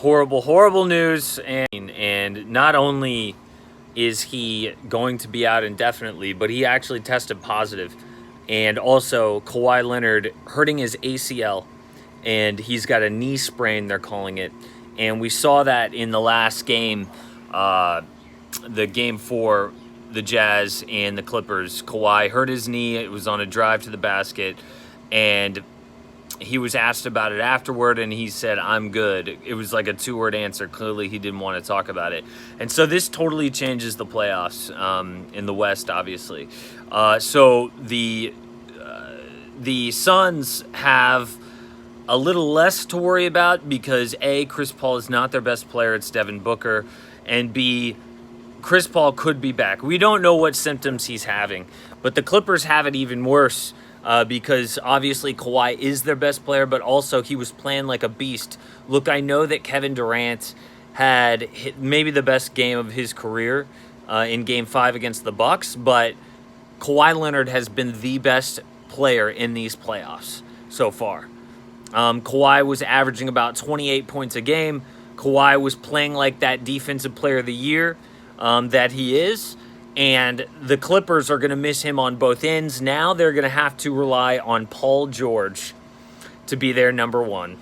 horrible, horrible news. And not only is he going to be out indefinitely, but he actually tested positive. And also, Kawhi Leonard hurting his ACL, and he's got a knee sprain, they're calling it. And we saw that in the last game, the game for the Jazz and the Clippers. Kawhi hurt his knee. It was on a drive to the basket, and he was asked about it afterward, and he said, "I'm good." It was like a two-word answer. Clearly, he didn't want to talk about it. And so this totally changes the playoffs in the West, obviously. So the Suns have a little less to worry about because, A, Chris Paul is not their best player. It's Devin Booker. And, B, Chris Paul could be back. We don't know what symptoms he's having. But the Clippers have it even worse. Because obviously Kawhi is their best player, but also he was playing like a beast. Look, I know that Kevin Durant had hit maybe the best game of his career in Game 5 against the Bucks, but Kawhi Leonard has been the best player in these playoffs so far. Kawhi was averaging about 28 points a game. Kawhi was playing like that defensive player of the year that he is. And the Clippers are going to miss him on both ends. Now they're going to have to rely on Paul George to be their number one.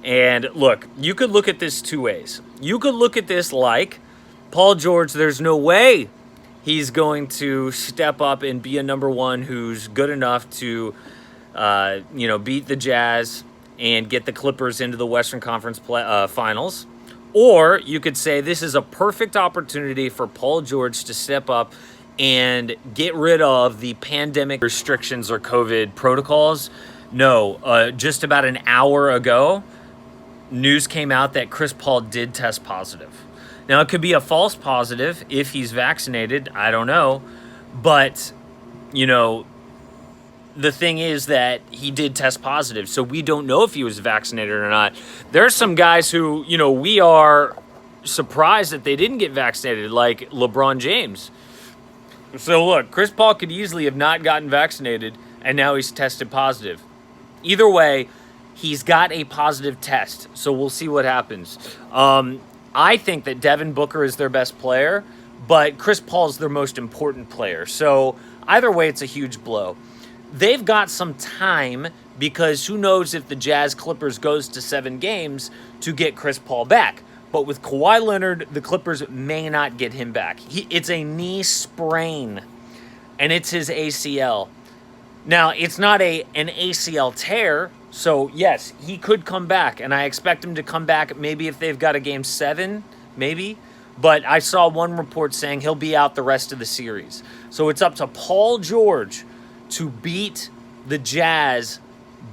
And look, you could look at this two ways. You could look at this like Paul George, there's no way he's going to step up and be a number one who's good enough to, beat the Jazz and get the Clippers into the Western Conference Finals. Or you could say this is a perfect opportunity for Paul George to step up and get rid of the pandemic restrictions or COVID protocols. No, just about an hour ago, news came out that Chris Paul did test positive. Now, it could be a false positive if he's vaccinated. I don't know. But, the thing is that he did test positive, so we don't know if he was vaccinated or not. There's some guys who, we are surprised that they didn't get vaccinated, like LeBron James. So look, Chris Paul could easily have not gotten vaccinated, and now he's tested positive. Either way, he's got a positive test, so we'll see what happens. I think that Devin Booker is their best player, but Chris Paul is their most important player. So either way, it's a huge blow. They've got some time because who knows if the Jazz Clippers goes to 7 games to get Chris Paul back. But with Kawhi Leonard, the Clippers may not get him back. It's a knee sprain, and it's his ACL. Now, it's not an ACL tear, so yes, he could come back, and I expect him to come back maybe if they've got a Game 7, maybe. But I saw one report saying he'll be out the rest of the series. So it's up to Paul George to beat the Jazz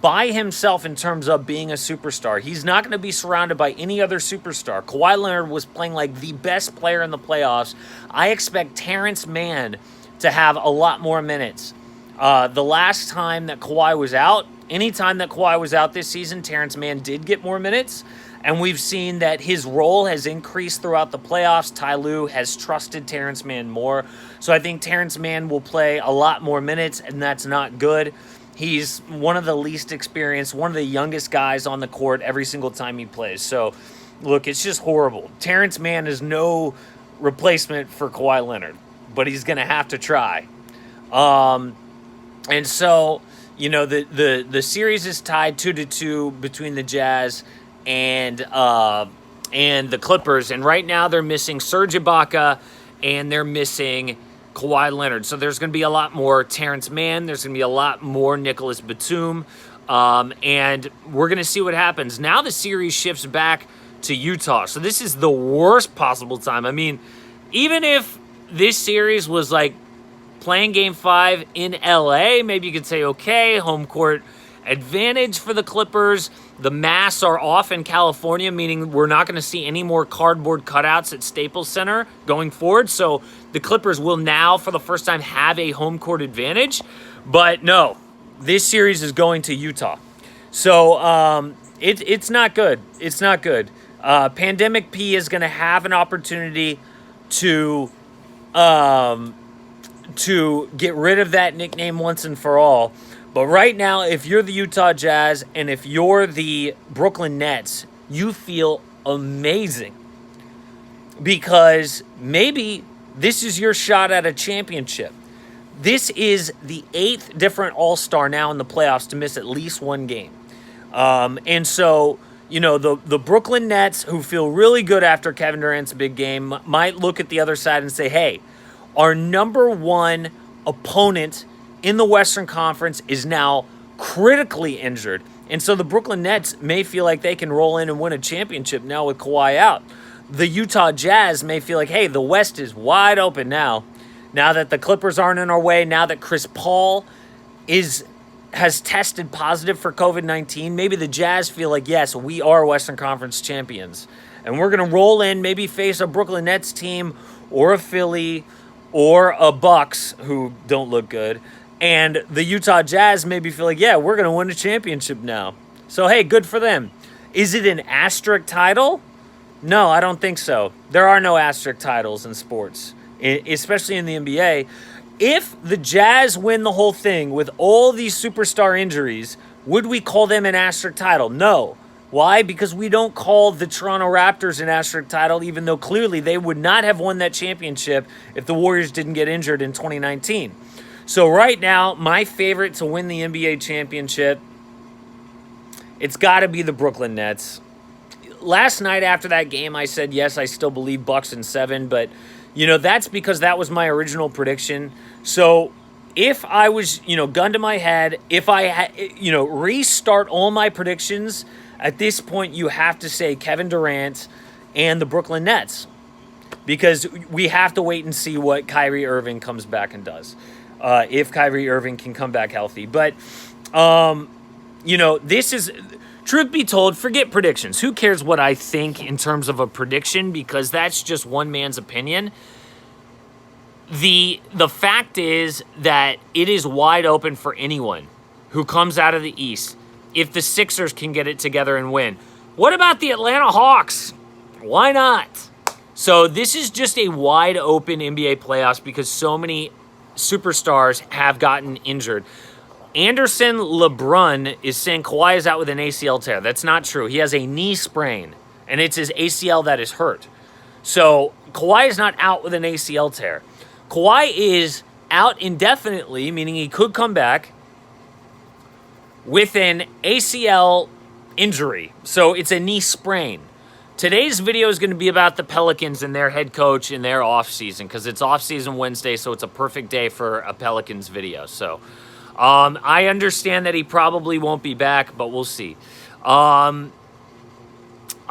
by himself in terms of being a superstar. He's not going to be surrounded by any other superstar. Kawhi Leonard was playing like the best player in the playoffs. I expect Terrence Mann to have a lot more minutes. The last time that Kawhi was out, anytime that Kawhi was out this season, Terrence Mann did get more minutes. And we've seen that his role has increased throughout the playoffs. Ty Lue has trusted Terrence Mann more. So I think Terrence Mann will play a lot more minutes, and that's not good. He's one of the least experienced, one of the youngest guys on the court every single time he plays. So, look, it's just horrible. Terrence Mann is no replacement for Kawhi Leonard, but he's going to have to try. And so, the series is tied 2-2 between the Jazz and the Clippers, and right now they're missing Serge Ibaka and they're missing Kawhi Leonard. So there's going to be a lot more Terrence Mann. There's going to be a lot more Nicholas Batum, and we're going to see what happens. Now the series shifts back to Utah, so this is the worst possible time. I mean, even if this series was like playing Game 5 in LA, maybe you could say, okay, home court advantage for the Clippers. The masks are off in California, meaning we're not going to see any more cardboard cutouts at Staples Center going forward. So the Clippers will now, for the first time, have a home court advantage. But no, this series is going to Utah. So it's not good. It's not good. Pandemic P is going to have an opportunity to get rid of that nickname once and for all. But right now, if you're the Utah Jazz and if you're the Brooklyn Nets, you feel amazing because maybe this is your shot at a championship. This is the 8th different All-Star now in the playoffs to miss at least one game. And so, the Brooklyn Nets, who feel really good after Kevin Durant's big game, might look at the other side and say, hey, our number one opponent in the Western Conference is now critically injured. And so the Brooklyn Nets may feel like they can roll in and win a championship now with Kawhi out. The Utah Jazz may feel like, hey, the West is wide open now. Now that the Clippers aren't in our way, now that Chris Paul has tested positive for COVID-19, maybe the Jazz feel like, yes, we are Western Conference champions. And we're going to roll in, maybe face a Brooklyn Nets team or a Philly or a Bucks who don't look good. And the Utah Jazz maybe feel like, yeah, we're going to win a championship now. So, hey, good for them. Is it an asterisk title? No, I don't think so. There are no asterisk titles in sports, especially in the NBA. If the Jazz win the whole thing with all these superstar injuries, would we call them an asterisk title? No. Why? Because we don't call the Toronto Raptors an asterisk title, even though clearly they would not have won that championship if the Warriors didn't get injured in 2019. So right now, my favorite to win the NBA championship, it's got to be the Brooklyn Nets. Last night after that game, I said, yes, I still believe Bucks in 7, but, that's because that was my original prediction. So if I was, gun to my head, if I had, restart all my predictions, at this point, you have to say Kevin Durant and the Brooklyn Nets because we have to wait and see what Kyrie Irving comes back and does, if Kyrie Irving can come back healthy. But, this is... Truth be told, forget predictions. Who cares what I think in terms of a prediction because that's just one man's opinion. The fact is that it is wide open for anyone who comes out of the East if the Sixers can get it together and win. What about the Atlanta Hawks? Why not? So this is just a wide open NBA playoffs because so many superstars have gotten injured. Anderson LeBrun is saying Kawhi is out with an ACL tear. That's not true. He has a knee sprain, and it's his ACL that is hurt. So Kawhi is not out with an ACL tear. Kawhi is out indefinitely, meaning he could come back with an ACL injury. So it's a knee sprain. Today's video is going to be about the Pelicans and their head coach in their offseason because it's offseason Wednesday, so it's a perfect day for a Pelicans video. So... I understand that he probably won't be back, but we'll see. I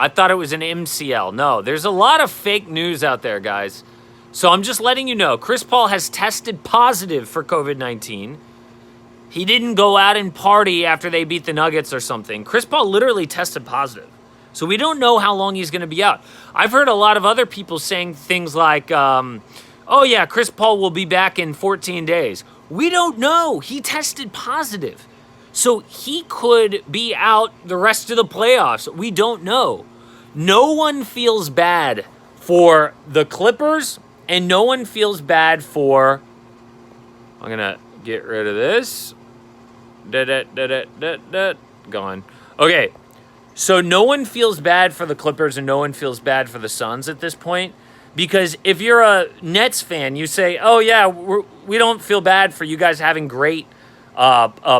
thought it was an MCL. No, there's a lot of fake news out there, guys. So I'm just letting you know, Chris Paul has tested positive for COVID-19. He didn't go out and party after they beat the Nuggets or something. Chris Paul literally tested positive. So we don't know how long he's going to be out. I've heard a lot of other people saying things like, oh yeah, Chris Paul will be back in 14 days. We don't know. He tested positive. So he could be out the rest of the playoffs. We don't know. No one feels bad for the Clippers, and no one feels bad for... I'm going to get rid of this. Gone. Okay. So no one feels bad for the Clippers, and no one feels bad for the Suns at this point. Because if you're a Nets fan, you say, oh, yeah, we don't feel bad for you guys having great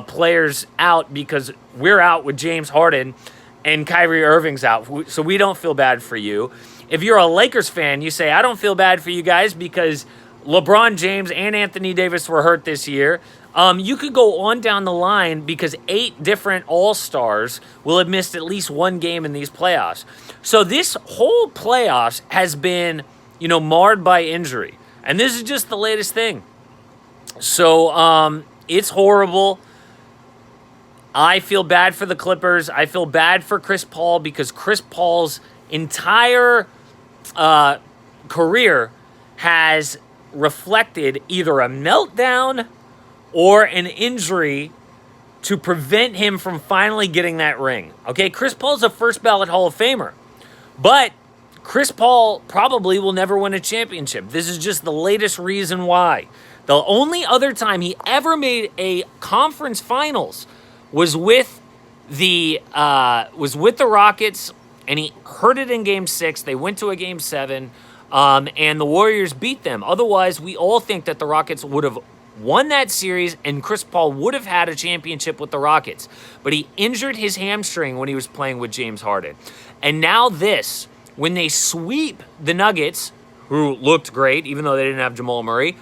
players out because we're out with James Harden and Kyrie Irving's out, so we don't feel bad for you. If you're a Lakers fan, you say, I don't feel bad for you guys because LeBron James and Anthony Davis were hurt this year. You could go on down the line because 8 different All-Stars will have missed at least one game in these playoffs. So this whole playoffs has been... marred by injury. And this is just the latest thing. So, it's horrible. I feel bad for the Clippers. I feel bad for Chris Paul because Chris Paul's entire career has reflected either a meltdown or an injury to prevent him from finally getting that ring. Okay, Chris Paul's a first ballot Hall of Famer. But Chris Paul probably will never win a championship. This is just the latest reason why. The only other time he ever made a conference finals was with the Rockets and he hurt it in Game 6. They went to a Game 7, and the Warriors beat them. Otherwise, we all think that the Rockets would have won that series, and Chris Paul would have had a championship with the Rockets. But he injured his hamstring when he was playing with James Harden. And now this, when they sweep the Nuggets, who looked great, even though they didn't have Jamal Murray,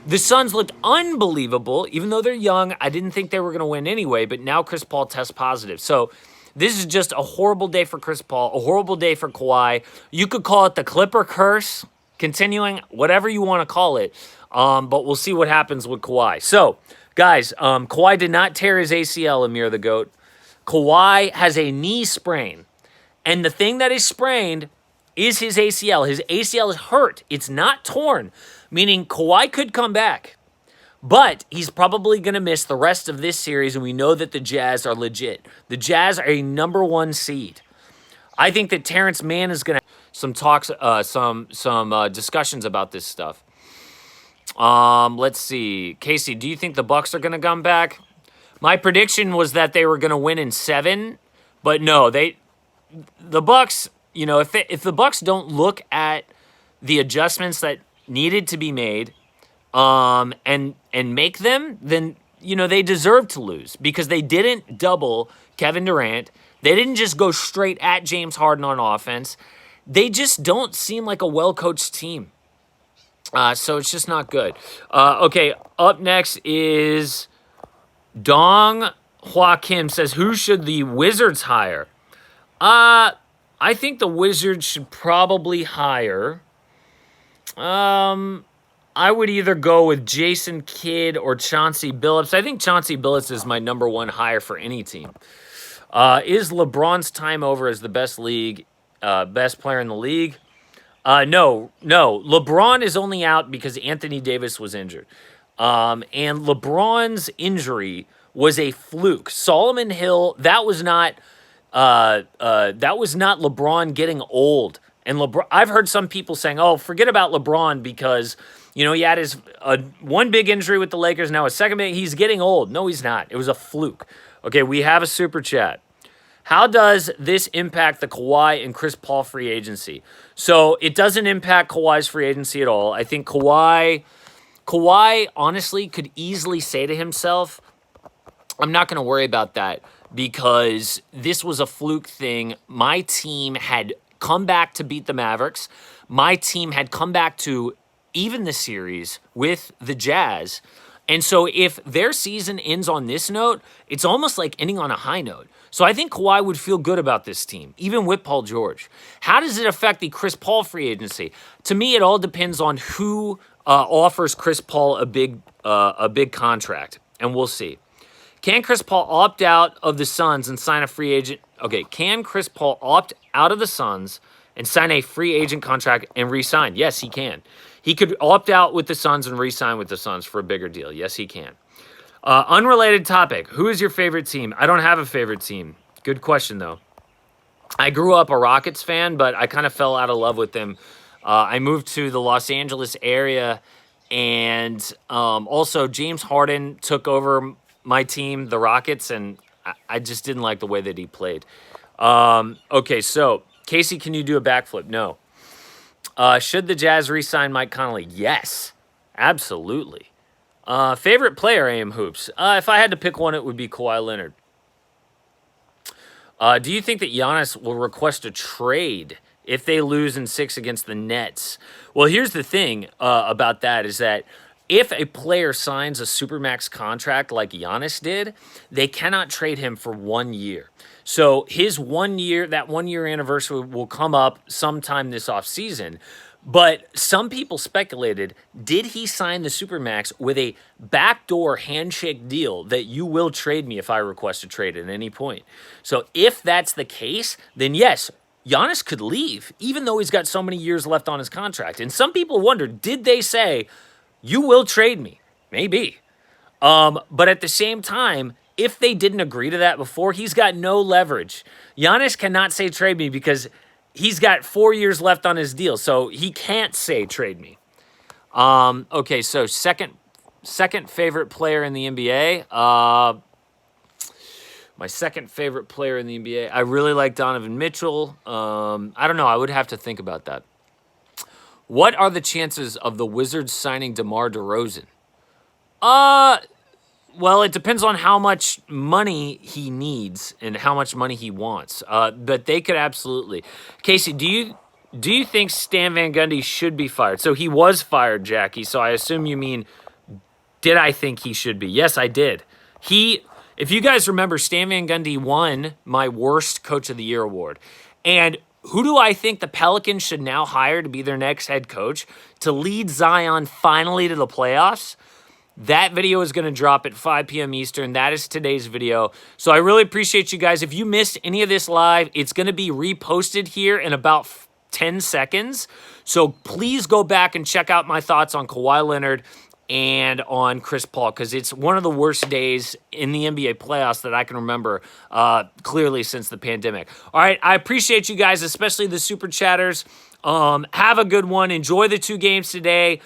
the Suns looked unbelievable, even though they're young. I didn't think they were going to win anyway, but now Chris Paul tests positive. So this is just a horrible day for Chris Paul, a horrible day for Kawhi. You could call it the Clipper curse, continuing, whatever you want to call it. But we'll see what happens with Kawhi. So, guys, Kawhi did not tear his ACL, Amir the GOAT. Kawhi has a knee sprain. And the thing that is sprained is his ACL. His ACL is hurt. It's not torn, meaning Kawhi could come back. But he's probably going to miss the rest of this series, and we know that the Jazz are legit. The Jazz are a #1 seed. I think that Terrence Mann is going to have some talks, some discussions about this stuff. Let's see. Casey, do you think the Bucks are going to come back? My prediction was that they were going to win in 7, but no, the Bucks, you know, if the Bucks don't look at the adjustments that needed to be made, and make them, then, you know, they deserve to lose because they didn't double Kevin Durant. They didn't just go straight at James Harden on offense. They just don't seem like a well-coached team. So it's just not good. Okay, up next is Dong Hua Kim says, who should the Wizards hire? I think the Wizards should probably hire... I would either go with Jason Kidd or Chauncey Billups. I think Chauncey Billups is my #1 hire for any team. Is LeBron's time over as the best player in the league? No. LeBron is only out because Anthony Davis was injured. And LeBron's injury was a fluke. Solomon Hill, that was not LeBron getting old. And LeBron, I've heard some people saying, "Oh, forget about LeBron because, you know, he had his one big injury with the Lakers, now a second big. He's getting old." No, he's not. It was a fluke. Okay, we have a super chat. How does this impact the Kawhi and Chris Paul free agency? So it doesn't impact Kawhi's free agency at all. I think Kawhi honestly could easily say to himself, I'm not going to worry about that because this was a fluke thing. My team had come back to beat the Mavericks. My team had come back to even the series with the Jazz. And so if their season ends on this note, it's almost like ending on a high note. So I think Kawhi would feel good about this team, even with Paul George. How does it affect the Chris Paul free agency? To me, it all depends on who offers Chris Paul a big contract, and we'll see. Can Chris Paul opt out of the Suns and sign a free agent? Okay, can Chris Paul opt out of the Suns and sign a free agent contract and re-sign? Yes, he can. He could opt out with the Suns and re-sign with the Suns for a bigger deal. Yes, he can. Unrelated topic. Who is your favorite team? I don't have a favorite team. Good question, though. I grew up a Rockets fan, but I kind of fell out of love with them. I moved to the Los Angeles area, and also James Harden took over my team, the Rockets, and I just didn't like the way that he played. Okay, so, Casey, can you do a backflip? No. Should the Jazz re-sign Mike Conley? Yes, absolutely. Favorite player, AM Hoops? If I had to pick one, it would be Kawhi Leonard. Do you think that Giannis will request a trade if they lose in 6 against the Nets? Well, here's the thing about that is that if a player signs a Supermax contract like Giannis did, they cannot trade him for 1 year. So his 1 year, that 1 year anniversary will come up sometime this offseason. But some people speculated, did he sign the Supermax with a backdoor handshake deal that you will trade me if I request a trade at any point? So if that's the case, then yes, Giannis could leave, even though he's got so many years left on his contract. And some people wonder, did they say, you will trade me? Maybe. But at the same time, if they didn't agree to that before, he's got no leverage. Giannis cannot say trade me because he's got 4 years left on his deal, so he can't say trade me. Okay, so second favorite player in the NBA. My second favorite player in the NBA. I really like Donovan Mitchell. I don't know. I would have to think about that. What are the chances of the Wizards signing DeMar DeRozan? Well, it depends on how much money he needs and how much money he wants. But they could absolutely. Casey, do you think Stan Van Gundy should be fired? So he was fired, Jackie. So I assume you mean, did I think he should be? Yes, I did. If you guys remember, Stan Van Gundy won my worst Coach of the Year award. And who do I think the Pelicans should now hire to be their next head coach to lead Zion finally to the playoffs? That video is going to drop at 5 p.m. Eastern. That is today's video. So I really appreciate you guys. If you missed any of this live, it's going to be reposted here in about 10 seconds. So please go back and check out my thoughts on Kawhi Leonard and on Chris Paul, because it's one of the worst days in the NBA playoffs that I can remember clearly since the pandemic. All right, I appreciate you guys, especially the super chatters. Have a good one. Enjoy the 2 games today.